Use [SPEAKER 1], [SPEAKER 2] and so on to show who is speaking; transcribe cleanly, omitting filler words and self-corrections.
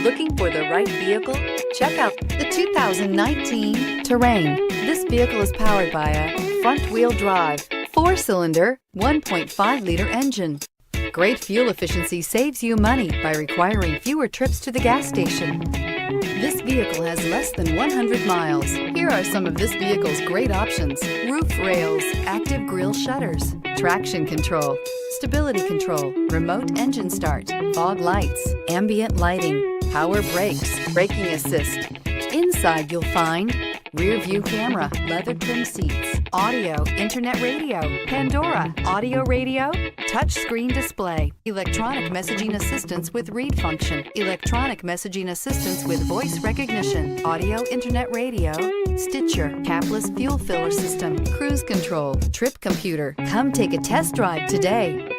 [SPEAKER 1] Looking for the right vehicle? Check out the 2019 Terrain. This vehicle is powered by a front-wheel drive, 4-cylinder, 1.5-liter engine. Great fuel efficiency saves you money by requiring fewer trips to the gas station. This vehicle has less than 100 miles. Here are some of this vehicle's great options: roof rails, active grille shutters, traction control, stability control, remote engine start, fog lights, ambient lighting, power brakes, braking assist. Inside you'll find rear view camera, leather trim seats, audio, internet radio, Pandora, audio radio, touch screen display, electronic messaging assistance with read function, electronic messaging assistance with voice recognition, audio, internet radio, Stitcher, capless fuel filler system, cruise control, trip computer. Come take a test drive today.